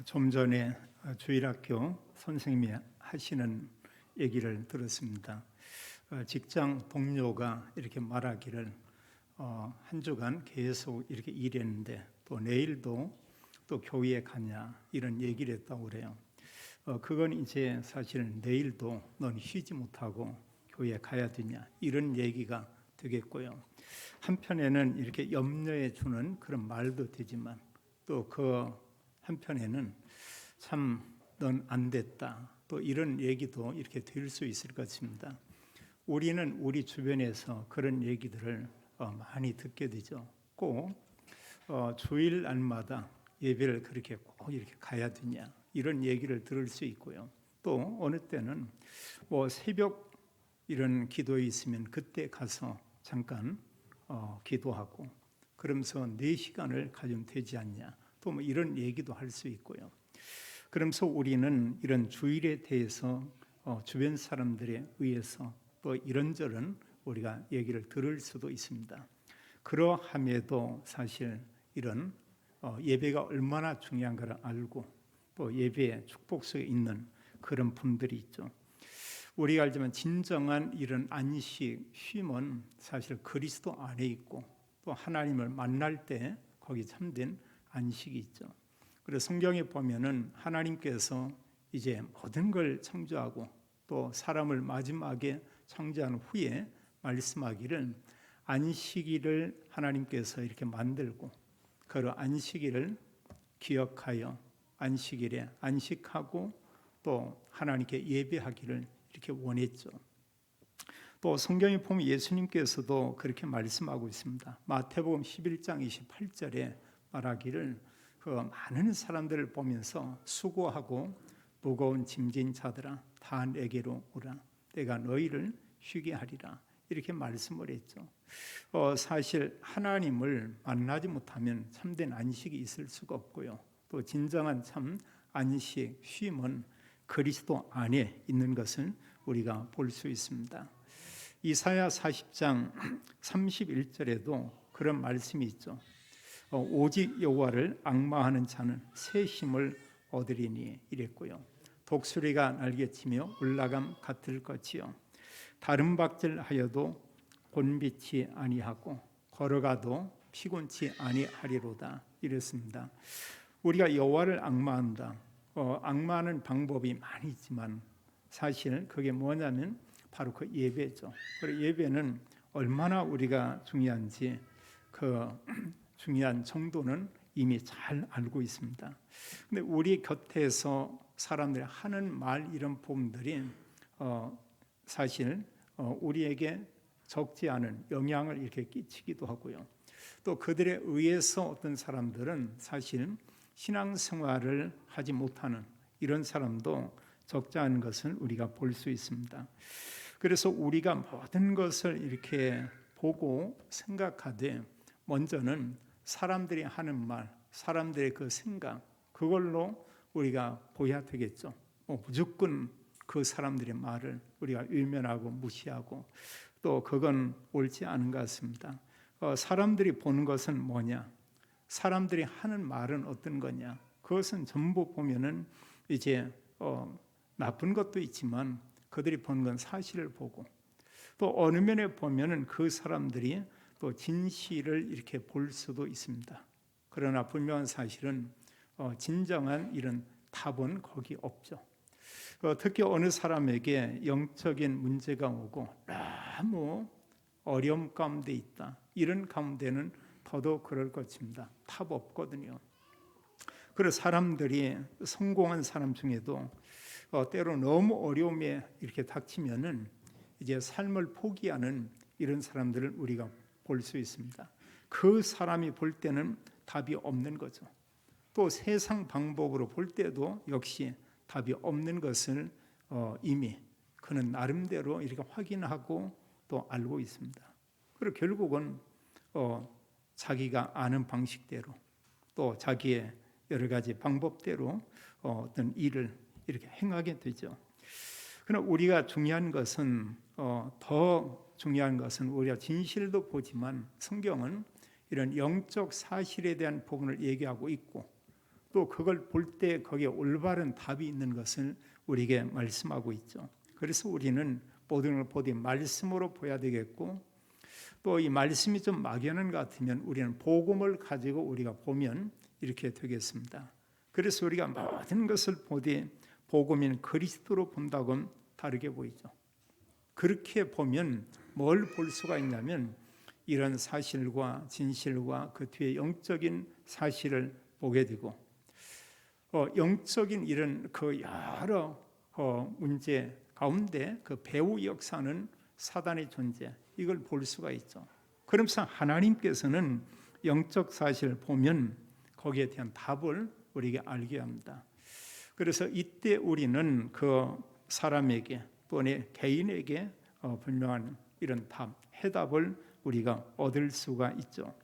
좀 전에 주일학교 선생님이 하시는 얘기를 들었습니다. 직장 동료가 이렇게 말하기를 한 주간 계속 이렇게 일했는데 또 내일도 또 교회에 가냐 이런 얘기를 했다고 그래요. 그건 이제 사실 내일도 넌 쉬지 못하고 교회에 가야 되냐 이런 얘기가 되겠고요. 한편에는 이렇게 염려해 주는 그런 말도 되지만 또 그 한편에는 참 넌 안 됐다 또 이런 얘기도 이렇게 될 수 있을 것 같습니다. 우리는 우리 주변에서 그런 얘기들을 많이 듣게 되죠. 꼭 주일 날마다 예배를 그렇게 꼭 이렇게 가야 되냐 이런 얘기를 들을 수 있고요. 또 어느 때는 뭐 새벽 이런 기도에 있으면 그때 가서 잠깐 기도하고 그러면서 4시간을 가지면 되지 않냐 또 뭐 이런 얘기도 할 수 있고요. 그러면서 우리는 이런 주일에 대해서 주변 사람들에 의해서 또 이런저런 우리가 얘기를 들을 수도 있습니다. 그러함에도 사실 이런 예배가 얼마나 중요한가를 알고 또 예배의 축복 속에 있는 그런 분들이 있죠. 우리가 알지만 진정한 이런 안식, 쉼은 사실 그리스도 안에 있고 또 하나님을 만날 때 거기 참된 안식이 있죠. 그래서 성경에 보면은 하나님께서 이제 모든 걸 창조하고 또 사람을 마지막에 창조한 후에 말씀하기를 안식일을 하나님께서 이렇게 만들고 그 안식일을 기억하여 안식일에 안식하고 또 하나님께 예배하기를 이렇게 원했죠. 또 성경에 보면 예수님께서도 그렇게 말씀하고 있습니다. 마태복음 11장 28절에 말하기를 그 많은 사람들을 보면서 수고하고 무거운 짐진 자들아 다 내게로 오라 내가 너희를 쉬게 하리라 이렇게 말씀을 했죠. 사실 하나님을 만나지 못하면 참된 안식이 있을 수가 없고요. 또 진정한 참 안식, 쉼은 그리스도 안에 있는 것을 우리가 볼 수 있습니다. 이사야 40장 31절에도 그런 말씀이 있죠. 오직 여호와를 앙마하는 자는 새 힘을 얻으리니 이랬고요. 독수리가 날개치며 올라감 같을 것이요 다른 박질하여도 곤비치 아니하고 걸어가도 피곤치 아니하리로다 이랬습니다. 우리가 여호와를 앙마한다. 앙마하는 방법이 많이 있지만 사실 그게 뭐냐면 바로 그 예배죠. 그리고 예배는 얼마나 우리가 중요한지 그 중요한 정도는 이미 잘 알고 있습니다. 근데 우리 곁에서 사람들이 하는 말 이런 부분들이 사실 우리에게 적지 않은 영향을 이렇게 끼치기도 하고요. 또 그들에 의해서 어떤 사람들은 사실 신앙생활을 하지 못하는 이런 사람도 적지 않은 것을 우리가 볼 수 있습니다. 그래서 우리가 모든 것을 이렇게 보고 생각하되 먼저는 사람들이 하는 말, 사람들의 그 생각 그걸로 우리가 보여야 되겠죠. 무조건 그 사람들의 말을 우리가 외면하고 무시하고 또 그건 옳지 않은 것 같습니다. 사람들이 보는 것은 뭐냐? 사람들이 하는 말은 어떤 거냐? 그것은 전부 보면은 이제 나쁜 것도 있지만 그들이 보는 건 사실을 보고 또 어느 면에 보면은 그 사람들이 또 진실을 이렇게 볼 수도 있습니다. 그러나 분명한 사실은 진정한 이런 답은 거기 없죠. 특히 어느 사람에게 영적인 문제가 오고 너무 어려움 가운데 있다. 이런 가운데는 더더욱 그럴 것입니다. 답 없거든요. 그래서 사람들이 성공한 사람 중에도 때로 너무 어려움에 이렇게 닥치면은 이제 삶을 포기하는 이런 사람들을 우리가 볼 수 있습니다. 그 사람이 볼 때는 답이 없는 거죠. 또 세상 방법으로 볼 때도 역시 답이 없는 것을 이미 그는 나름대로 이렇게 확인하고 또 알고 있습니다. 그리고 결국은 자기가 아는 방식대로 또 자기의 여러 가지 방법대로 어떤 일을 이렇게 행하게 되죠. 그러나 우리가 중요한 것은 더 중요한 것은 우리가 진실도 보지만 성경은 이런 영적 사실에 대한 부분을 얘기하고 있고 또 그걸 볼 때 거기에 올바른 답이 있는 것을 우리에게 말씀하고 있죠. 그래서 우리는 모든 걸 보되 말씀으로 보아야 되겠고, 또 이 말씀이 좀 막연한 것 같으면 우리는 복음을 가지고 우리가 보면 이렇게 되겠습니다. 그래서 우리가 모든 것을 보되 복음인 그리스도로 본다고는 다르게 보이죠. 그렇게 보면 뭘 볼 수가 있냐면 이런 사실과 진실과 그 뒤에 영적인 사실을 보게 되고, 영적인 이런 그 여러 문제 가운데 그 배후 역사는 사단의 존재, 이걸 볼 수가 있죠. 그러면서 하나님께서는 영적 사실을 보면 거기에 대한 답을 우리에게 알게 합니다. 그래서 이때 우리는 그 사람에게 또는 개인에게 분명한 이런 답, 해답을 우리가 얻을 수가 있죠.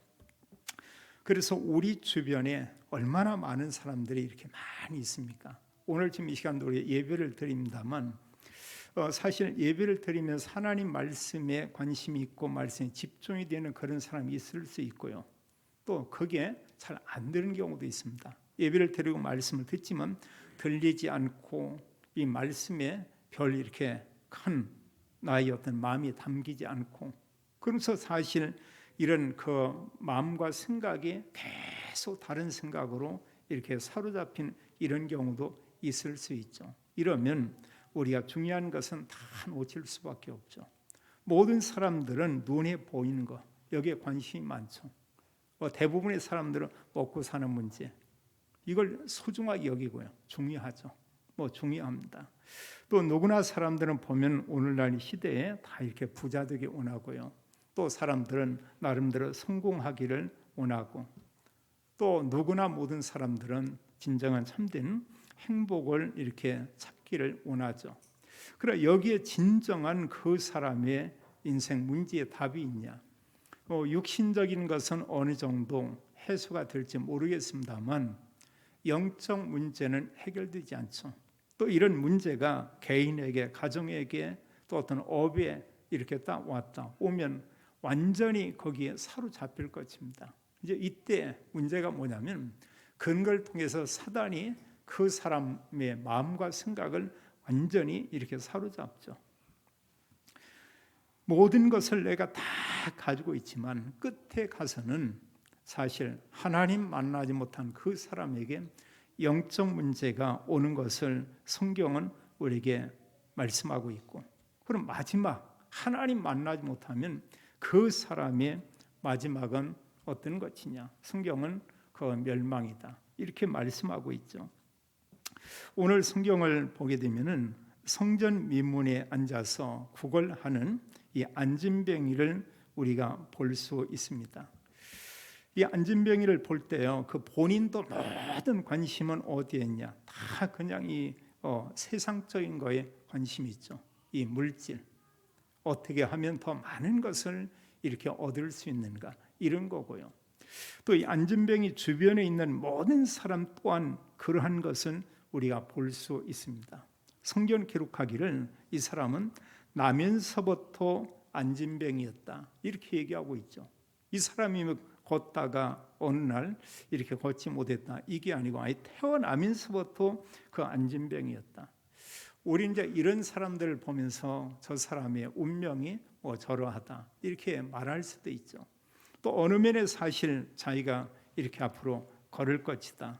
그래서 우리 주변에 얼마나 많은 사람들이 이렇게 많이 있습니까? 오늘 지금 이 시간도 우리 예배를 드립니다만, 사실 예배를 드리면서 하나님 말씀에 관심이 있고 말씀에 집중이 되는 그런 사람이 있을 수 있고요. 또 그게 잘 안 되는 경우도 있습니다. 예배를 드리고 말씀을 듣지만 들리지 않고 이 말씀에 별 이렇게 큰 나의 어떤 마음이 담기지 않고, 그래서 사실 이런 그 마음과 생각이 계속 다른 생각으로 이렇게 사로잡힌 이런 경우도 있을 수 있죠. 이러면 우리가 중요한 것은 다 놓칠 수밖에 없죠. 모든 사람들은 눈에 보이는 것, 여기에 관심이 많죠. 대부분의 사람들은 먹고 사는 문제, 이걸 소중하게 여기고요. 중요하죠. 중요합니다. 또 누구나 사람들은 보면 오늘날 시대에 다 이렇게 부자 되기 원하고요. 또 사람들은 나름대로 성공하기를 원하고, 또 누구나 모든 사람들은 진정한 참된 행복을 이렇게 찾기를 원하죠. 그러나 여기에 진정한 그 사람의 인생 문제에 답이 있냐? 육신적인 것은 어느 정도 해소가 될지 모르겠습니다만 영적 문제는 해결되지 않죠. 또 이런 문제가 개인에게, 가정에게, 또 어떤 업에 이렇게 딱 오면 완전히 거기에 사로잡힐 것입니다. 이제 이때 문제가 뭐냐면 그걸 통해서 사단이 그 사람의 마음과 생각을 완전히 이렇게 사로잡죠. 모든 것을 내가 다 가지고 있지만 끝에 가서는 사실 하나님 만나지 못한 그 사람에게 영적 문제가 오는 것을 성경은 우리에게 말씀하고 있고, 그럼 마지막 하나님 만나지 못하면 그 사람의 마지막은 어떤 것이냐? 성경은 그 멸망이다, 이렇게 말씀하고 있죠. 오늘 성경을 보게 되면은 성전 미문에 앉아서 구걸하는 이 안진뱅이를 우리가 볼 수 있습니다. 이 안진뱅이를 볼 때요, 그 본인도 모든 관심은 어디에 있냐? 다 그냥 이 세상적인 거에 관심이 있죠. 이 물질, 어떻게 하면 더 많은 것을 이렇게 얻을 수 있는가, 이런 거고요. 또 이 안진뱅이 주변에 있는 모든 사람 또한 그러한 것은 우리가 볼 수 있습니다. 성경 기록하기를 이 사람은 나면서부터 안진뱅이였다, 이렇게 얘기하고 있죠. 이 사람이 걷다가 어느 날 이렇게 걷지 못했다, 이게 아니고 아예 태어나면서부터 그 안진뱅이였다. 우리 이제 이런 사람들을 보면서 저 사람의 운명이 저러하다, 이렇게 말할 수도 있죠. 또 어느 면에 사실 자기가 이렇게 앞으로 걸을 것이다,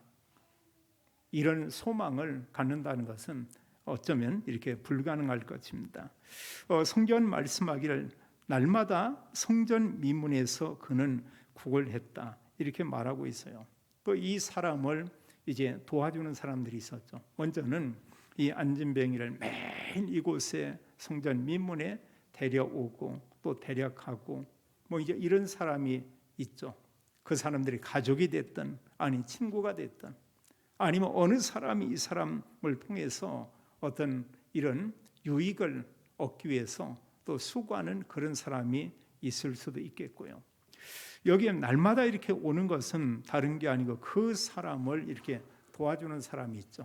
이런 소망을 갖는다는 것은 어쩌면 이렇게 불가능할 것입니다. 성경 말씀하기를 날마다 성전 미문에서 그는 구걸했다, 이렇게 말하고 있어요. 또 이 사람을 이제 도와주는 사람들이 있었죠. 먼저는 이 안진뱅이를 매일 이곳에 성전 미문에 데려오고 또 데려가고 이제 이런 사람이 있죠. 그 사람들이 가족이 됐든 아니 친구가 됐든 아니면 어느 사람이 이 사람을 통해서 어떤 이런 유익을 얻기 위해서 또 수고하는 그런 사람이 있을 수도 있겠고요. 여기에 날마다 이렇게 오는 것은 다른 게 아니고 그 사람을 이렇게 도와주는 사람이 있죠.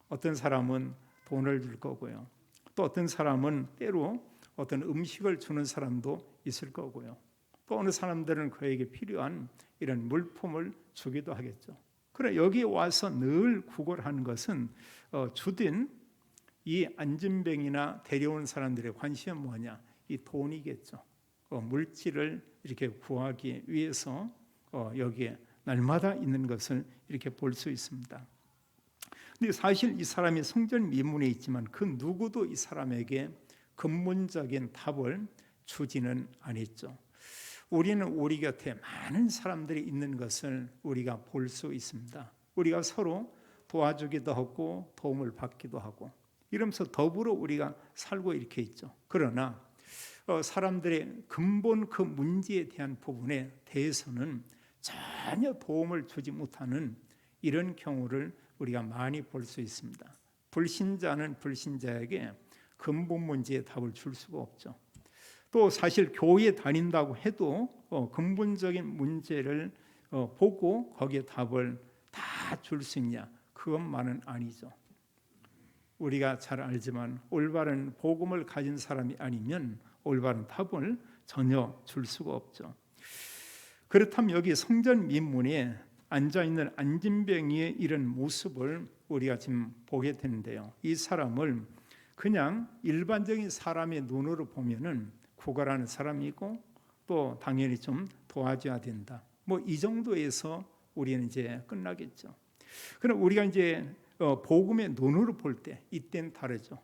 어떤 사람은 돈을 줄 거고요. 또 어떤 사람은 때로 어떤 음식을 주는 사람도 있을 거고요. 또 어느 사람들은 그에게 필요한 이런 물품을 주기도 하겠죠. 그래 여기 와서 늘 구걸하는 것은 주된 이 안진뱅이나 데려온 사람들의 관심은 뭐냐? 이 돈이겠죠. 물질을 이렇게 구하기 위해서 여기에 날마다 있는 것을 이렇게 볼 수 있습니다. 근데 사실 이 사람이 성전 미문에 있지만 그 누구도 이 사람에게 근본적인 답을 주지는 않았죠. 우리는 우리 곁에 많은 사람들이 있는 것을 우리가 볼 수 있습니다. 우리가 서로 도와주기도 하고 도움을 받기도 하고 이러면서 더불어 우리가 살고 이렇게 있죠. 그러나 사람들의 근본 그 문제에 대한 부분에 대해서는 전혀 도움을 주지 못하는 이런 경우를 우리가 많이 볼 수 있습니다. 불신자는 불신자에게 근본 문제에 답을 줄 수가 없죠. 또 사실 교회에 다닌다고 해도 근본적인 문제를 보고 거기에 답을 다 줄 수 있냐? 그것만은 아니죠. 우리가 잘 알지만 올바른 복음을 가진 사람이 아니면 올바른 답을 전혀 줄 수가 없죠. 그렇다면 여기 성전 민문에 앉아있는 안진뱅이의 이런 모습을 우리가 지금 보게 되는데요. 이 사람을 그냥 일반적인 사람의 눈으로 보면은 구걸하는 사람이고 또 당연히 좀 도와줘야 된다. 뭐 이 정도에서 우리는 이제 끝나겠죠. 그럼 우리가 이제 복음의 눈으로 볼 때 이때는 다르죠.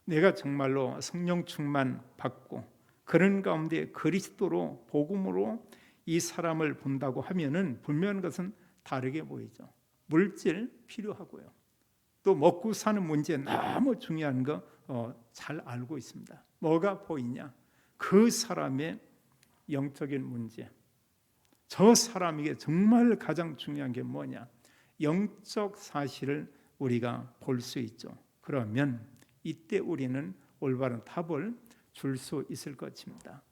내가 정말로 성령 충만 받고 그런 가운데 그리스도로 복음으로 이 사람을 본다고 하면은 분명한 것은 다르게 보이죠. 물질 필요하고요. 또 먹고 사는 문제 너무 중요한 거 잘 알고 있습니다. 뭐가 보이냐? 그 사람의 영적인 문제. 저 사람에게 정말 가장 중요한 게 뭐냐? 영적 사실을 우리가 볼 수 있죠. 그러면 이때 우리는 올바른 답을 줄 수 있을 것입니다.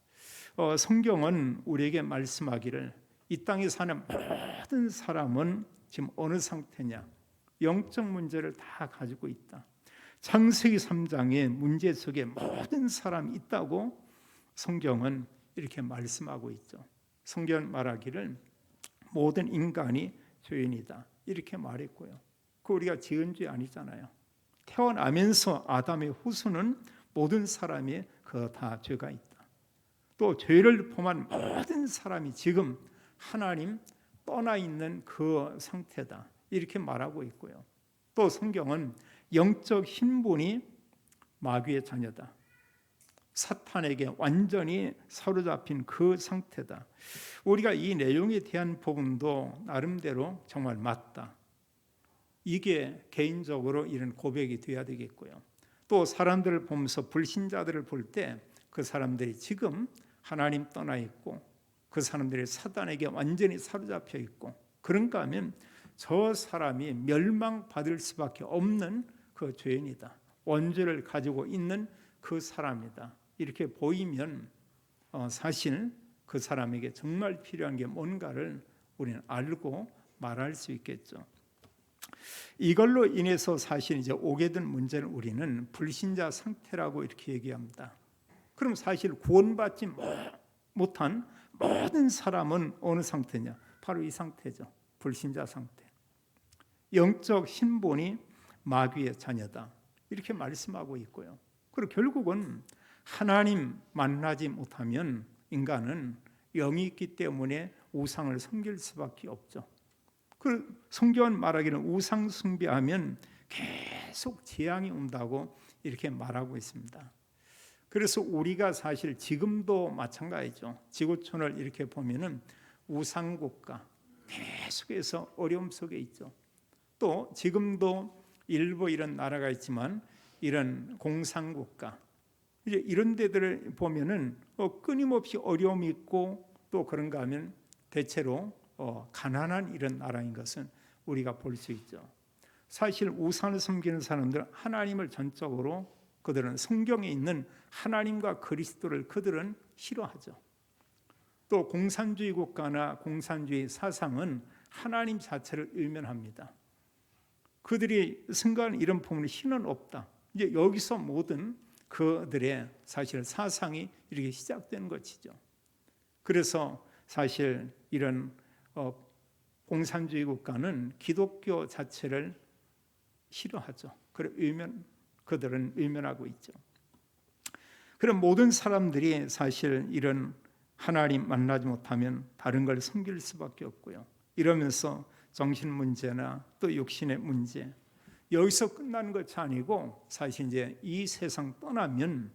성경은 우리에게 말씀하기를 이 땅에 사는 모든 사람은 지금 어느 상태냐? 영적 문제를 다 가지고 있다. 창세기 3장의 문제 속에 모든 사람이 있다고 성경은 이렇게 말씀하고 있죠. 성경 말하기를 모든 인간이 죄인이다 이렇게 말했고요. 그 우리가 지은 죄 아니잖아요. 태어나면서 아담의 후손은 모든 사람이 그 다 죄가 있다. 또 죄를 범한 모든 사람이 지금 하나님 떠나 있는 그 상태다 이렇게 말하고 있고요. 또 성경은 영적 신분이 마귀의 자녀다. 사탄에게 완전히 사로잡힌 그 상태다. 우리가 이 내용에 대한 부분도 나름대로 정말 맞다. 이게 개인적으로 이런 고백이 되어야 되겠고요. 또 사람들을 보면서 불신자들을 볼 때 그 사람들이 지금 하나님 떠나 있고 그 사람들이 사단에게 완전히 사로잡혀 있고 그런가 하면 저 사람이 멸망받을 수밖에 없는 그 죄인이다. 원죄를 가지고 있는 그 사람이다. 이렇게 보이면 사실 그 사람에게 정말 필요한 게 뭔가를 우리는 알고 말할 수 있겠죠. 이걸로 인해서 사실 이제 오게 된 문제는 우리는 불신자 상태라고 이렇게 얘기합니다. 그럼 사실 구원받지 못한 모든 사람은 어느 상태냐? 바로 이 상태죠. 불신자 상태. 영적 신분이 마귀의 자녀다. 이렇게 말씀하고 있고요. 그리고 결국은 하나님 만나지 못하면 인간은 영이 있기 때문에 우상을 섬길 수밖에 없죠. 그 성경은 말하기는 우상 숭배하면 계속 재앙이 온다고 이렇게 말하고 있습니다. 그래서 우리가 사실 지금도 마찬가지죠. 지구촌을 이렇게 보면은 우상국가 계속해서 어려움 속에 있죠. 또 지금도 일부 이런 나라가 있지만 이런 공산국가 이제 이런 데들을 보면은 끊임없이 어려움이 있고 또 그런가 하면 대체로 가난한 이런 나라인 것은 우리가 볼 수 있죠. 사실 우상을 섬기는 사람들 하나님을 전적으로 그들은 성경에 있는 하나님과 그리스도를 그들은 싫어하죠. 또 공산주의 국가나 공산주의 사상은 하나님 자체를 외면합니다. 그들이 생각하는 이런 부분에 신은 없다. 이제 여기서 모든 그들의 사실 사상이 이렇게 시작되는 것이죠. 그래서 사실 이런 공산주의 국가는 기독교 자체를 싫어하죠. 그들은 외면하고 있죠. 그럼 모든 사람들이 사실 이런 하나님 만나지 못하면 다른 걸 섬길 수밖에 없고요. 이러면서 정신 문제나 또 육신의 문제, 여기서 끝나는 것이 아니고 사실 이제 이 세상 떠나면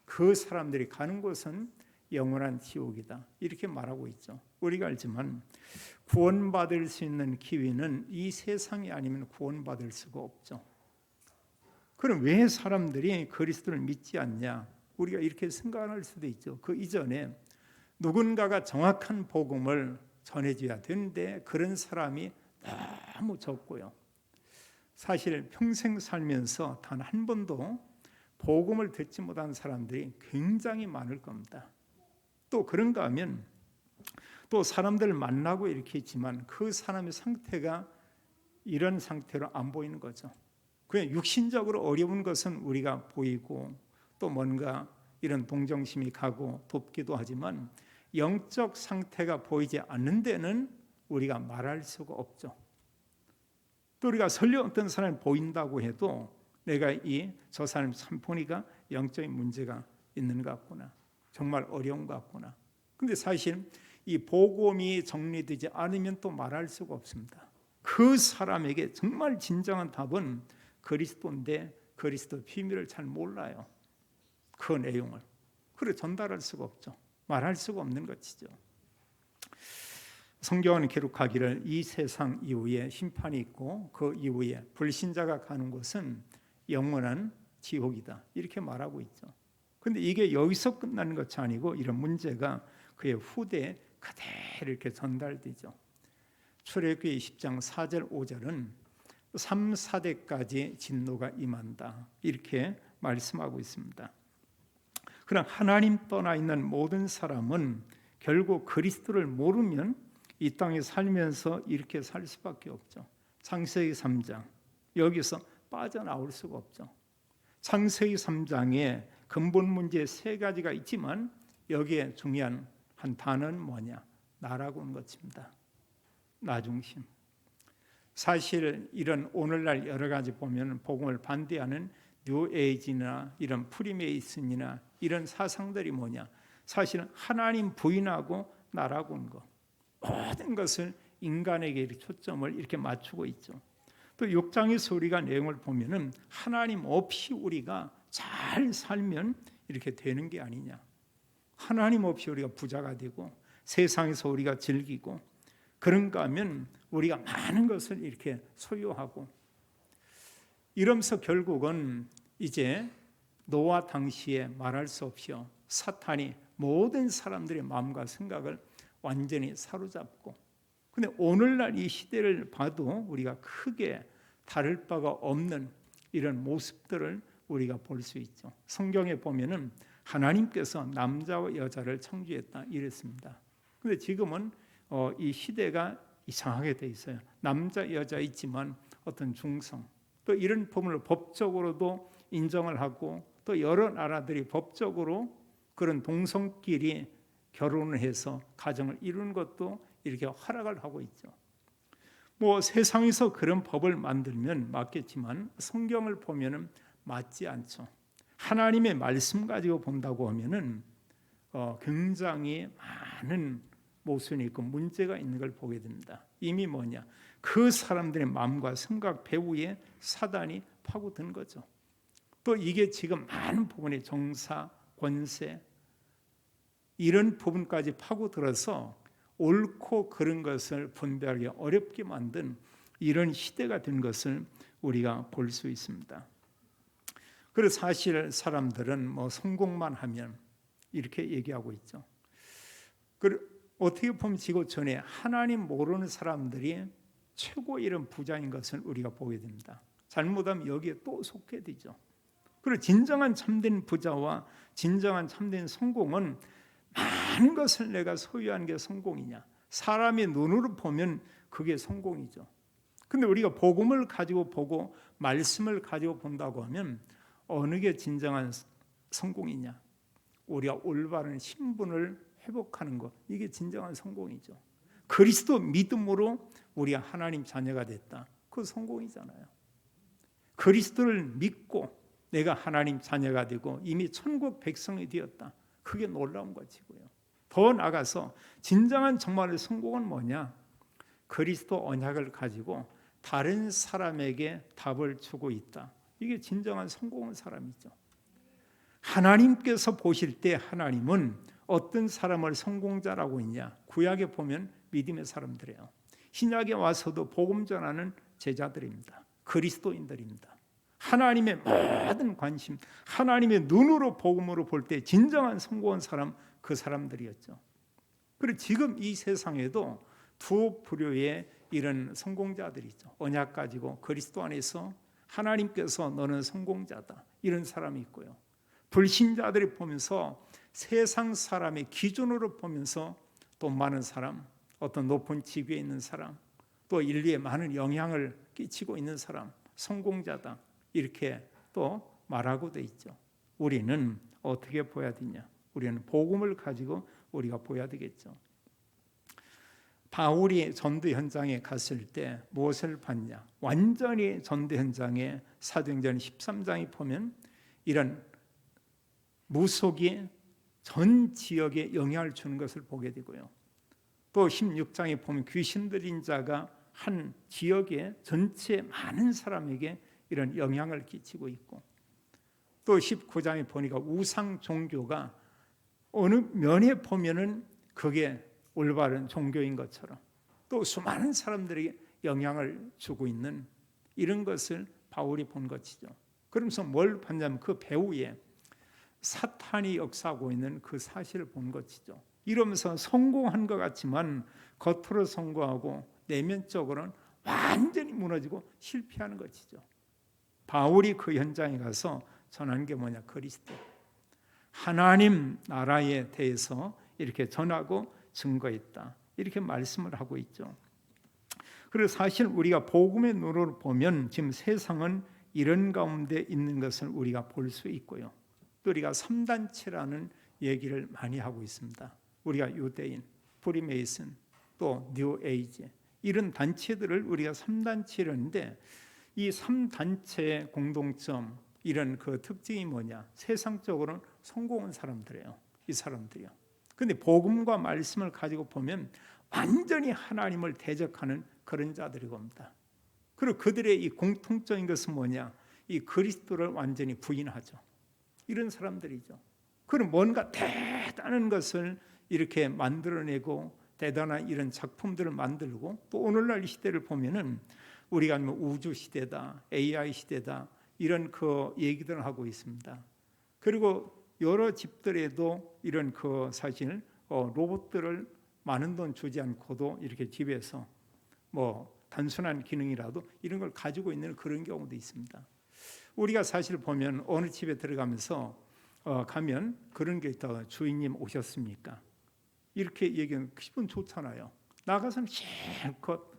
그 사람들이 가는 곳은 영원한 지옥이다, 이렇게 말하고 있죠. 우리가 알지만 구원받을 수 있는 기회는 이 세상이 아니면 구원받을 수가 없죠. 그럼 왜 사람들이 그리스도를 믿지 않냐? 우리가 이렇게 생각할 수도 있죠. 그 이전에 누군가가 정확한 복음을 전해줘야 되는데 그런 사람이 너무 적고요. 사실 평생 살면서 단 한 번도 복음을 듣지 못한 사람들이 굉장히 많을 겁니다. 또 그런가 하면 또 사람들을 만나고 이렇게 있지만 그 사람의 상태가 이런 상태로 안 보이는 거죠. 그냥 육신적으로 어려운 것은 우리가 보이고 또 뭔가 이런 동정심이 가고 돕기도 하지만 영적 상태가 보이지 않는 데는 우리가 말할 수가 없죠. 또 우리가 설령 어떤 사람이 보인다고 해도 내가 저 사람 참 보니까 영적인 문제가 있는 것 같구나, 정말 어려운 것 같구나. 근데 사실 이 복음이 정리되지 않으면 또 말할 수가 없습니다. 그 사람에게 정말 진정한 답은 그리스도인데 그리스도 비밀을 잘 몰라요. 그 내용을 그래 전달할 수가 없죠. 말할 수가 없는 것이죠. 성경은 기록하기를 이 세상 이후에 심판이 있고 그 이후에 불신자가 가는 곳은 영원한 지옥이다, 이렇게 말하고 있죠. 그런데 이게 여기서 끝나는 것이 아니고 이런 문제가 그의 후대에 그대로 이렇게 전달되죠. 출애굽기 20장 4절 5절은 3, 4대까지 진노가 임한다, 이렇게 말씀하고 있습니다. 그럼 하나님 떠나 있는 모든 사람은 결국 그리스도를 모르면 이 땅에 살면서 이렇게 살 수밖에 없죠. 창세기 3장 여기서 빠져나올 수가 없죠. 창세기 3장에 근본 문제 3가지가 있지만 여기에 중요한 한 단어는 뭐냐? 나라고 하는 것입니다. 나 중심. 사실 이런 오늘날 여러 가지 보면 복음을 반대하는 뉴에이지나 이런 프리메이슨이나 이런 사상들이 뭐냐? 사실은 하나님 부인하고 나라고 하는 것, 모든 것을 인간에게 초점을 이렇게 맞추고 있죠. 또 6장에서 우리가 내용을 보면은 하나님 없이 우리가 잘 살면 이렇게 되는 게 아니냐. 하나님 없이 우리가 부자가 되고 세상에서 우리가 즐기고 그런가 하면 우리가 많은 것을 이렇게 소유하고 이러면서 결국은 이제 노아 당시에 말할 수 없이요, 사탄이 모든 사람들의 마음과 생각을 완전히 사로잡고, 근데 오늘날 이 시대를 봐도 우리가 크게 다를 바가 없는 이런 모습들을 우리가 볼 수 있죠. 성경에 보면은 하나님께서 남자와 여자를 창조했다 이랬습니다. 근데 지금은 이 시대가 이상하게 돼 있어요. 남자 여자 있지만 어떤 중성, 또 이런 부분을 법적으로도 인정을 하고 또 여러 나라들이 법적으로 그런 동성끼리 결혼을 해서 가정을 이루는 것도 이렇게 허락을 하고 있죠. 뭐 세상에서 그런 법을 만들면 맞겠지만 성경을 보면은 맞지 않죠. 하나님의 말씀 가지고 본다고 하면은 굉장히 많은 모순이 있고 문제가 있는 걸 보게 됩니다. 이미 뭐냐? 그 사람들의 마음과 생각 배후에 사단이 파고든 거죠. 또 이게 지금 많은 부분의 정사, 권세 이런 부분까지 파고들어서 옳고 그른 것을 분별하기 어렵게 만든 이런 시대가 된 것을 우리가 볼 수 있습니다. 그래서 사실 사람들은 뭐 성공만 하면 이렇게 얘기하고 있죠. 어떻게 보면 지구 전에 하나님 모르는 사람들이 최고 이런 부자인 것을 우리가 보게 됩니다. 잘못하면 여기에 또 속게 되죠. 그리고 진정한 참된 부자와 진정한 참된 성공은 많은 것을 내가 소유하는 게 성공이냐? 사람의 눈으로 보면 그게 성공이죠. 근데 우리가 복음을 가지고 보고 말씀을 가지고 본다고 하면 어느 게 진정한 성공이냐? 우리가 올바른 신분을 회복하는 것, 이게 진정한 성공이죠. 그리스도 믿음으로 우리가 하나님 자녀가 됐다. 그 성공이잖아요. 그리스도를 믿고 내가 하나님 자녀가 되고 이미 천국 백성이 되었다. 그게 놀라운 것이고요. 더 나아가서 진정한 정말의 성공은 뭐냐? 그리스도 언약을 가지고 다른 사람에게 답을 주고 있다. 이게 진정한 성공한 사람이죠. 하나님께서 보실 때 하나님은 어떤 사람을 성공자라고 했냐? 구약에 보면 믿음의 사람들이에요. 신약에 와서도 복음 전하는 제자들입니다. 그리스도인들입니다. 하나님의 모든 관심, 하나님의 눈으로 복음으로 볼 때 진정한 성공한 사람, 그 사람들이었죠. 그리고 지금 이 세상에도 두 부류의 이런 성공자들이 있죠. 언약 가지고 그리스도 안에서 하나님께서 너는 성공자다, 이런 사람이 있고요. 불신자들이 보면서 세상 사람의 기준으로 보면서 돈 많은 사람, 어떤 높은 직위에 있는 사람, 또 인류에 많은 영향을 끼치고 있는 사람, 성공자다, 이렇게 또 말하고 돼 있죠. 우리는 어떻게 보야 되냐? 우리는 복음을 가지고 우리가 보야 되겠죠. 바울이 전도 현장에 갔을 때 무엇을 봤냐? 완전히 전도 현장에 사도행전 13장에 보면 이런 무속이 전 지역에 영향을 주는 것을 보게 되고요. 또 16장에 보면 귀신 들린 자가 한 지역의 전체 많은 사람에게 이런 영향을 끼치고 있고, 또 19장에 보니까 우상 종교가 어느 면에 보면은 그게 올바른 종교인 것처럼 또 수많은 사람들에게 영향을 주고 있는 이런 것을 바울이 본 것이죠. 그러면서 뭘 봤냐면 그 배후에 사탄이 역사하고 있는 그 사실을 본 것이죠. 이러면서 성공한 것 같지만 겉으로 성공하고 내면적으로는 완전히 무너지고 실패하는 것이죠. 바울이 그 현장에 가서 전한 게 뭐냐? 그리스도, 하나님 나라에 대해서 이렇게 전하고 증거했다, 이렇게 말씀을 하고 있죠. 그리고 사실 우리가 복음의 눈으로 보면 지금 세상은 이런 가운데 있는 것을 우리가 볼 수 있고요. 또 우리가 3단체라는 얘기를 많이 하고 있습니다. 우리가 유대인, 프리메이슨, 또 뉴 에이지, 이런 단체들을 우리가 3단체라는데 이 3단체의 공동점, 이런 그 특징이 뭐냐? 세상적으로는 성공한 사람들이에요. 이 사람들이요. 근데 복음과 말씀을 가지고 보면 완전히 하나님을 대적하는 그런 자들이 겁니다. 그리고 그들의 이 공통적인 것은 뭐냐? 이 그리스도를 완전히 부인하죠. 이런 사람들이죠. 그럼 뭔가 대단한 것을 이렇게 만들어내고 대단한 이런 작품들을 만들고, 또 오늘날 이 시대를 보면은 우리가 뭐 우주 시대다, AI 시대다, 이런 그 얘기들을 하고 있습니다. 그리고 여러 집들에도 이런 그 사실 로봇들을 많은 돈 주지 않고도 이렇게 집에서 뭐 단순한 기능이라도 이런 걸 가지고 있는 그런 경우도 있습니다. 우리가 사실 보면 어느 집에 들어가면서 가면 그런 게 있다가 주인님 오셨습니까? 이렇게 얘기하면 기분 좋잖아요. 나가서는 실컷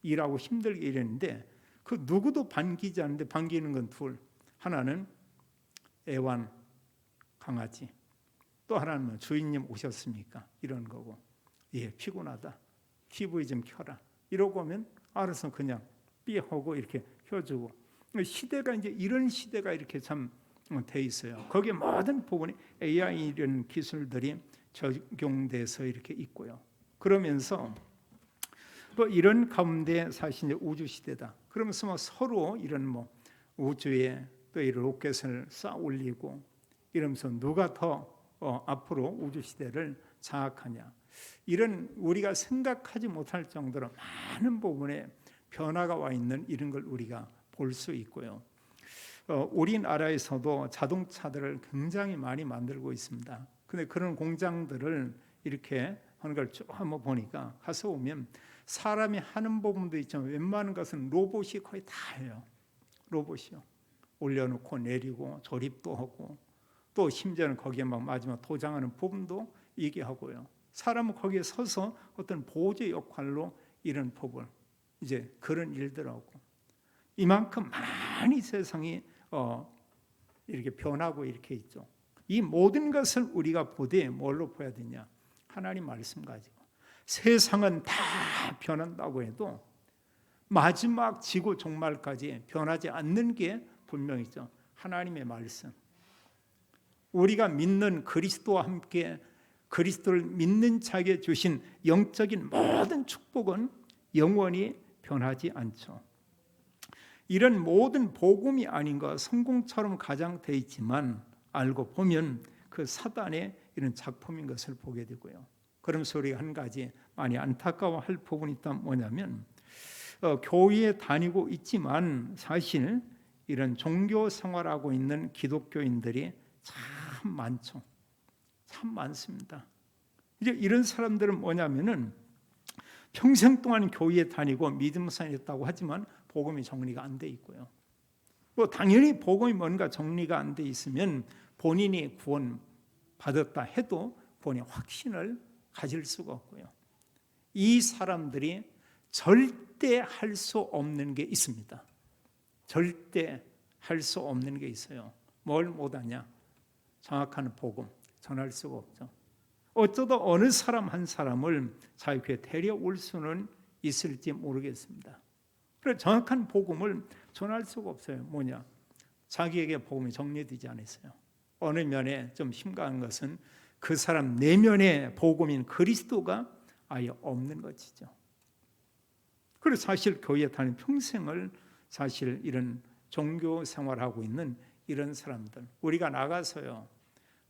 일하고 힘들게 일했는데 그 누구도 반기지 않는데 반기는 건 둘. 하나는 애완 강아지, 또 하나는 주인님 오셨습니까? 이런 거고, 예, 피곤하다, TV 좀 켜라, 이러고 오면 알아서 그냥 삐하고 이렇게 켜주고. 시대가 이제 이런 시대가 이렇게 참 돼 있어요. 거기에 모든 부분이 AI 이런 기술들이 적용돼서 이렇게 있고요. 그러면서 또 이런 가운데 사실 이제 우주 시대다. 그러면서 뭐 서로 이런 뭐 우주에 또 이런 로켓을 쌓아 올리고 이러면서 누가 더 앞으로 우주 시대를 장악하냐, 이런 우리가 생각하지 못할 정도로 많은 부분에 변화가 와 있는 이런 걸 우리가 볼 수 있고요. 우리나라에서도 자동차들을 굉장히 많이 만들고 있습니다. 근데 그런 공장들을 이렇게 하는 걸 쭉 한번 보니까 가서 보면 사람이 하는 부분도 있지만 웬만한 것은 로봇이 거의 다 해요. 로봇이요. 올려놓고 내리고 조립도 하고, 또 심지어는 거기에 막 마지막 도장하는 부분도 이게 하고요. 사람은 거기에 서서 어떤 보조 역할로 이런 부분, 이제 그런 일들하고, 이만큼 많이 세상이 이렇게 변하고 이렇게 있죠. 이 모든 것을 우리가 보되 뭘로 봐야 되냐? 하나님 말씀 가지고. 세상은 다 변한다고 해도 마지막 지구 종말까지 변하지 않는 게 분명히죠. 하나님의 말씀. 우리가 믿는 그리스도와 함께 그리스도를 믿는 자에게 주신 영적인 모든 축복은 영원히 변하지 않죠. 이런 모든 복음이 아닌 것, 성공처럼 가장되어 있지만 알고 보면 그 사단의 이런 작품인 것을 보게 되고요. 그러면서 우리가 한 가지 많이 안타까워할 부분이 있다면 뭐냐면 교회에 다니고 있지만 사실 이런 종교 생활하고 있는 기독교인들이 참 많죠. 참 많습니다. 이제 이런 사람들은 뭐냐면은 평생 동안 교회에 다니고 믿음 생활했다고 하지만 복음이 정리가 안 돼 있고요. 뭐 당연히 복음이 뭔가 정리가 안 돼 있으면 본인이 구원 받았다 해도 본인의 확신을 가질 수가 없고요. 이 사람들이 절대 할 수 없는 게 있습니다. 절대 할 수 없는 게 있어요. 뭘 못하냐? 정확한 복음 전할 수가 없죠. 어쩌다 어느 사람 한 사람을 자기 교회에 데려올 수는 있을지 모르겠습니다. 그래서 정확한 복음을 전할 수가 없어요. 뭐냐? 자기에게 복음이 정리되지 않았어요. 어느 면에 좀 심각한 것은 그 사람 내면에 복음인 그리스도가 아예 없는 것이죠. 그래서 사실 교회에 다니는 평생을 사실 이런 종교 생활하고 있는 이런 사람들, 우리가 나가서요,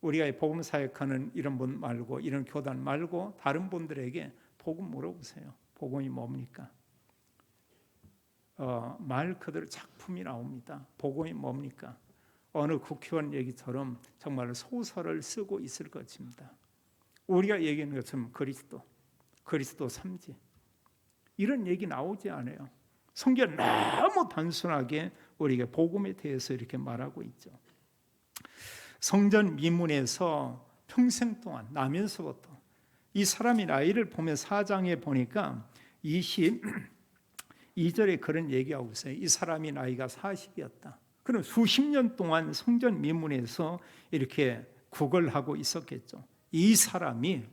우리가 복음 사역하는 이런 분 말고, 이런 교단 말고 다른 분들에게 복음 물어보세요. 복음이 뭡니까? 말 그대로 작품이 나옵니다. 복음이 뭡니까? 어느 국회의원 얘기처럼 정말 소설을 쓰고 있을 것입니다. 우리가 얘기하는 것처럼 그리스도 삼지, 이런 얘기 나오지 않아요. 성경 너무 단순하게 우리에게 복음에 대해서 이렇게 말하고 있죠. 성전 미문에서 평생 동안 나면서부터 이 사람이 나이를 보면 4장에 보니까 22절에 그런 얘기하고 있어요. 이 사람이 나이가 40이었다. 그럼 수십 년 동안 성전 미문에서 이렇게 구걸하고 있었겠죠. 이 사람이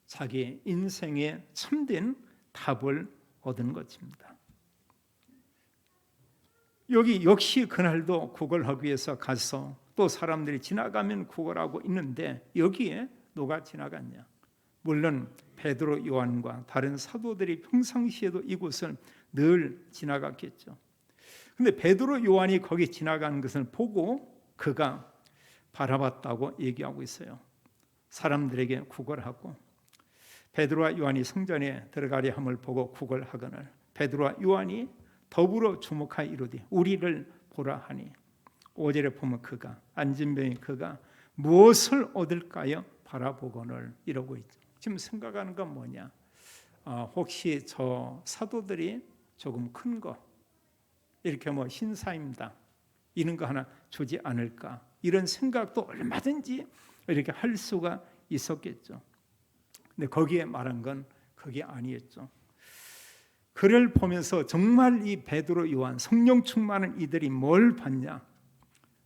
자기 인생에 참된 답을 얻은 것입니다. 여기 역시 그날도 구걸하기 위해서 가서 또 사람들이 지나가면 구걸하고 있는데 여기에 누가 지나갔냐? 물론 베드로, 요한과 다른 사도들이 평상시에도 이곳을 늘 지나갔겠죠. 근데 베드로, 요한이 거기 지나가는 것을 보고 그가 바라봤다고 얘기하고 있어요. 사람들에게 구걸하고 베드로와 요한이 성전에 들어가려 함을 보고 구걸하거늘 베드로와 요한이 더불어 주목하여 이르되 우리를 보라 하니 5절에 보면 그가 안진병이 그가 무엇을 얻을까요? 바라보거늘 이러고 있죠. 지금 생각하는 건 뭐냐? 혹시 저 사도들이 조금 큰 거 이렇게 뭐 신사입니다 이런 거 하나 주지 않을까, 이런 생각도 얼마든지 이렇게 할 수가 있었겠죠. 근데 거기에 말한 건 그게 아니었죠. 그를 보면서 정말 이 베드로, 요한, 성령 충만한 이들이 뭘 봤냐?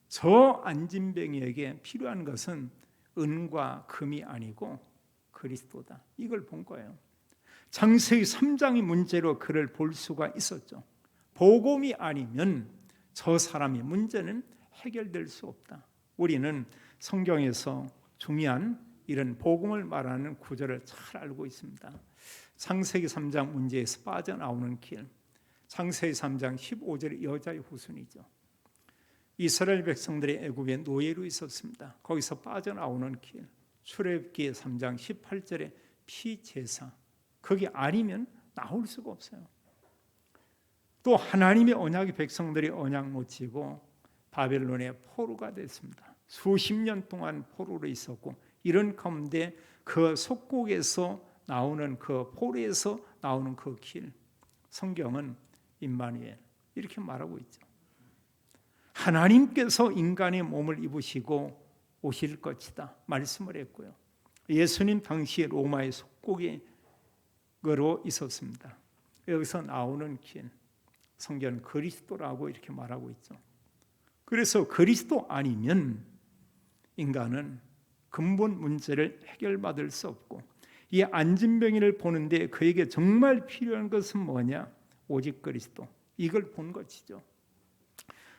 저 안진뱅이에게 필요한 것은 은과 금이 아니고 그리스도다. 이걸 본 거예요. 창세기 3장의 문제로 그를 볼 수가 있었죠. 복음이 아니면 저 사람의 문제는 해결될 수 없다. 우리는 성경에서 중요한 이런 복음을 말하는 구절을 잘 알고 있습니다. 창세기 3장 문제에서 빠져나오는 길, 창세기 3장 15절의 여자의 후손이죠. 이스라엘 백성들이 애굽의 노예로 있었습니다. 거기서 빠져나오는 길, 출애굽기 3장 18절의 피제사, 그게 아니면 나올 수가 없어요. 또 하나님의 언약의 백성들이 언약 못 지고 바벨론의 포로가 됐습니다. 수십 년 동안 포로로 있었고 이런 가운데 그 속국에서 나오는 그 포로에서 나오는 그 길, 성경은 임마누엘 이렇게 말하고 있죠. 하나님께서 인간의 몸을 입으시고 오실 것이다 말씀을 했고요. 예수님 당시에 로마의 속국으로 있었습니다. 여기서 나오는 길, 성경 그리스도라고 이렇게 말하고 있죠. 그래서 그리스도 아니면 인간은 근본 문제를 해결받을 수 없고 이 안진뱅이를 보는데 그에게 정말 필요한 것은 뭐냐? 오직 그리스도. 이걸 본 것이죠.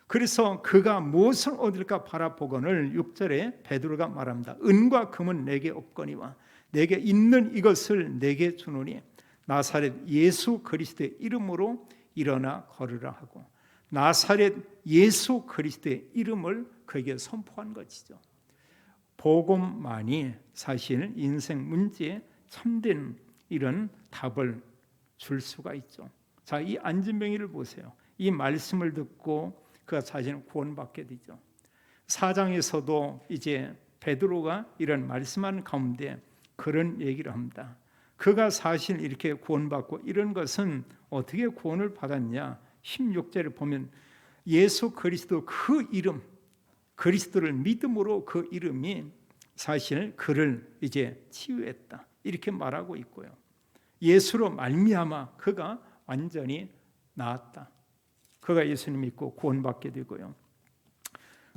그래서 그가 무엇을 얻을까 바라보거늘 6절에 베드로가 말합니다. 은과 금은 내게 없거니와 내게 있는 이것을 내게 주노니 나사렛 예수 그리스도의 이름으로 일어나 걸으라 하고, 나사렛 예수 그리스도의 이름을 그에게 선포한 것이죠. 복음만이 사실 인생 문제에 참된 이런 답을 줄 수가 있죠. 자, 이 안진뱅이를 보세요. 이 말씀을 듣고 그가 자신을 구원받게 되죠. 4장에서도 이제 베드로가 이런 말씀하는 가운데 그런 얘기를 합니다. 그가 사실 이렇게 구원받고 이런 것은 어떻게 구원을 받았냐? 16절에 보면 예수 그리스도 그 이름, 그리스도를 믿음으로 그 이름이 사실 그를 이제 치유했다, 이렇게 말하고 있고요. 예수로 말미암아 그가 완전히 나았다. 그가 예수님 믿고 구원받게 되고요.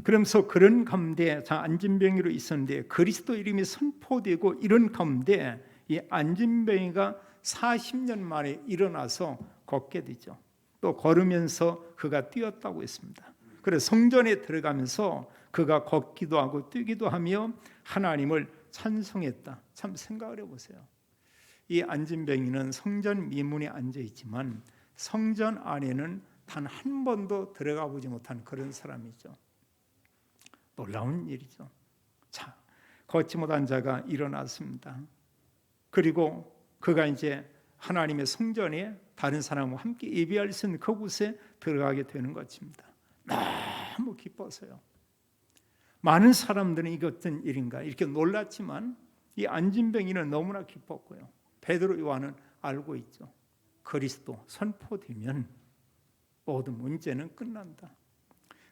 그러면서 그런 가운데 안진뱅이로 있었는데 그리스도 이름이 선포되고 이런 가운데 이 안진뱅이가 40년 만에 일어나서 걷게 되죠. 또 걸으면서 그가 뛰었다고 했습니다. 그래서 성전에 들어가면서 그가 걷기도 하고 뛰기도 하며 하나님을 찬송했다. 참 생각을 해보세요. 이 안진뱅이는 성전 미문에 앉아 있지만 성전 안에는 단 한 번도 들어가 보지 못한 그런 사람이죠. 놀라운 일이죠. 자, 걷지 못한 자가 일어났습니다. 그리고 그가 이제 하나님의 성전에 다른 사람과 함께 예배할 수 있는 그곳에 들어가게 되는 것입니다. 너무 기뻐서요. 많은 사람들은 이게 어떤 일인가 이렇게 놀랐지만 이 안진뱅이는 너무나 기뻤고요. 베드로 요한은 알고 있죠. 그리스도 선포되면 모든 문제는 끝난다.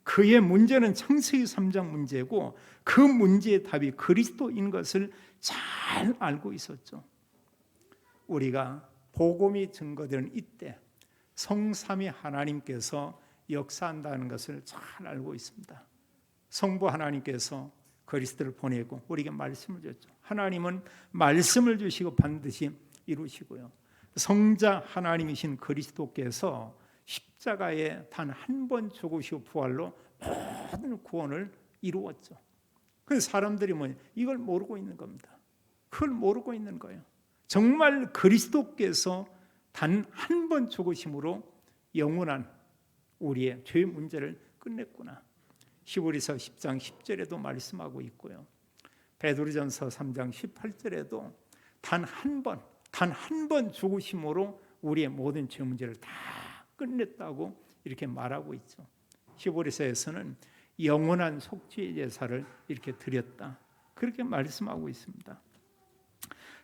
그의 문제는 창세기 3장 문제고 그 문제의 답이 그리스도인 것을 잘 알고 있었죠. 우리가 복음이 증거되는 이때 성삼위 하나님께서 역사한다는 것을 잘 알고 있습니다. 성부 하나님께서 그리스도를 보내고 우리에게 말씀을 줬죠. 하나님은 말씀을 주시고 반드시 이루시고요. 성자 하나님이신 그리스도께서 십자가에 단 한 번 죽으시고 부활로 모든 구원을 이루었죠. 그래서 사람들이 이걸 모르고 있는 겁니다. 그걸 모르고 있는 거예요. 정말 그리스도께서 단 한 번 죽으심으로 영원한 우리의 죄의 문제를 끝냈구나. 히브리서 10장 10절에도 말씀하고 있고요. 베드로전서 3장 18절에도 단 한 번 죽으심으로 우리의 모든 죄 문제를 다 끝냈다고 이렇게 말하고 있죠. 히브리서에서는 영원한 속죄 제사를 이렇게 드렸다, 그렇게 말씀하고 있습니다.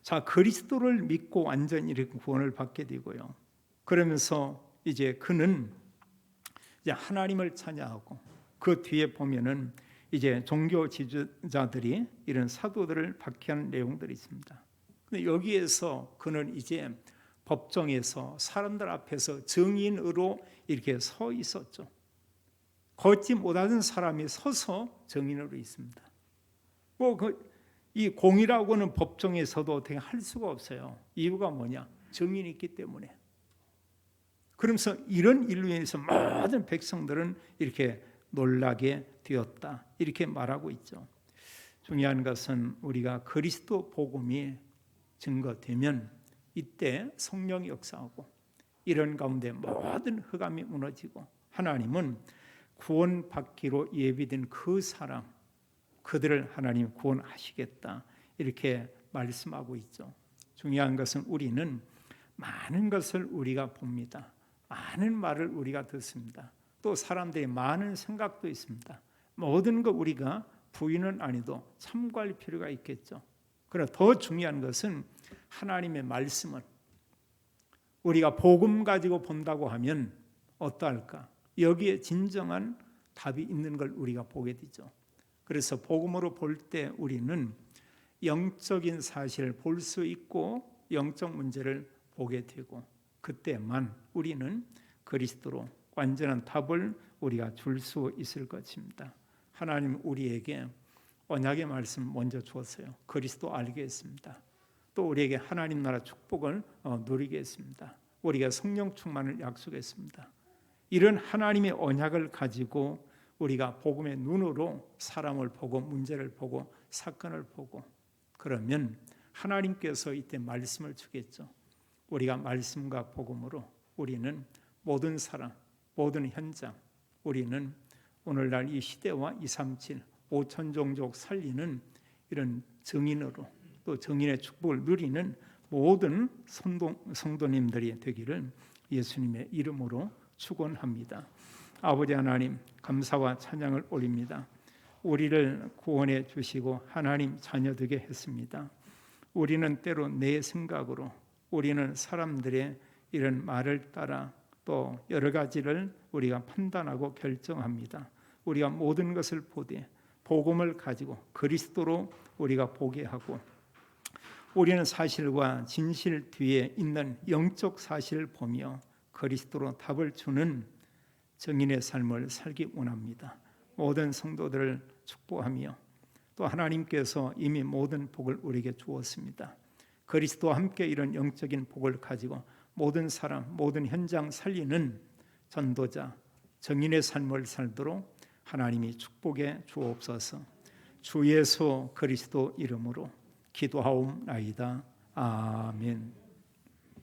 자, 그리스도를 믿고 완전히 이렇게 구원을 받게 되고요. 그러면서 이제 그는 이제 하나님을 찬양하고 그 뒤에 보면은 이제 종교 지도자들이 이런 사도들을 박해하는 내용들이 있습니다. 근데 여기에서 그는 이제 법정에서 사람들 앞에서 증인으로 이렇게 서 있었죠. 걷지 못하는 사람이 서서 증인으로 있습니다. 이 공의라고는 법정에서도 어떻게 할 수가 없어요. 이유가 뭐냐? 증인이 있기 때문에. 그러면서 이런 일로 인해서 모든 백성들은 이렇게 놀라게 되었다, 이렇게 말하고 있죠. 중요한 것은 우리가 그리스도 복음이 증거되면 이때 성령이 역사하고 이런 가운데 모든 흑암이 무너지고 하나님은 구원받기로 예비된 그 사람, 그들을 하나님 구원하시겠다, 이렇게 말씀하고 있죠. 중요한 것은 우리는 많은 것을 우리가 봅니다. 많은 말을 우리가 듣습니다. 또 사람들이 많은 생각도 있습니다. 모든 것 우리가 부인은 아니도 참고할 필요가 있겠죠. 그러나 더 중요한 것은 하나님의 말씀은 우리가 복음 가지고 본다고 하면 어떠할까? 여기에 진정한 답이 있는 걸 우리가 보게 되죠. 그래서 복음으로 볼 때 우리는 영적인 사실을 볼 수 있고 영적 문제를 보게 되고 그때만 우리는 그리스도로 완전한 답을 우리가 줄 수 있을 것입니다. 하나님 우리에게 언약의 말씀 먼저 주었어요. 그리스도 알게 했습니다. 또 우리에게 하나님 나라 축복을 누리게 했습니다. 우리가 성령 충만을 약속했습니다. 이런 하나님의 언약을 가지고 우리가 복음의 눈으로 사람을 보고 문제를 보고 사건을 보고 그러면 하나님께서 이때 말씀을 주겠죠. 우리가 말씀과 복음으로 우리는 모든 사람, 모든 현장, 우리는 오늘날 이 시대와 237, 5천 종족 살리는 이런 증인으로 또 증인의 축복을 누리는 모든 성도님들이 되기를 예수님의 이름으로 축원합니다. 아버지 하나님, 감사와 찬양을 올립니다. 우리를 구원해 주시고 하나님 자녀 되게 했습니다. 우리는 때로 내 생각으로, 우리는 사람들의 이런 말을 따라 또 여러 가지를 우리가 판단하고 결정합니다. 우리가 모든 것을 보되 복음을 가지고 그리스도로 우리가 보게 하고, 우리는 사실과 진실 뒤에 있는 영적 사실을 보며 그리스도로 답을 주는 증인의 삶을 살기 원합니다. 모든 성도들을 축복하며 또 하나님께서 이미 모든 복을 우리에게 주었습니다. 그리스도와 함께 이런 영적인 복을 가지고 모든 사람, 모든 현장 살리는 전도자, 증인의 삶을 살도록 하나님이 축복해 주옵소서. 주 예수 그리스도 이름으로 기도하옵나이다. 아멘.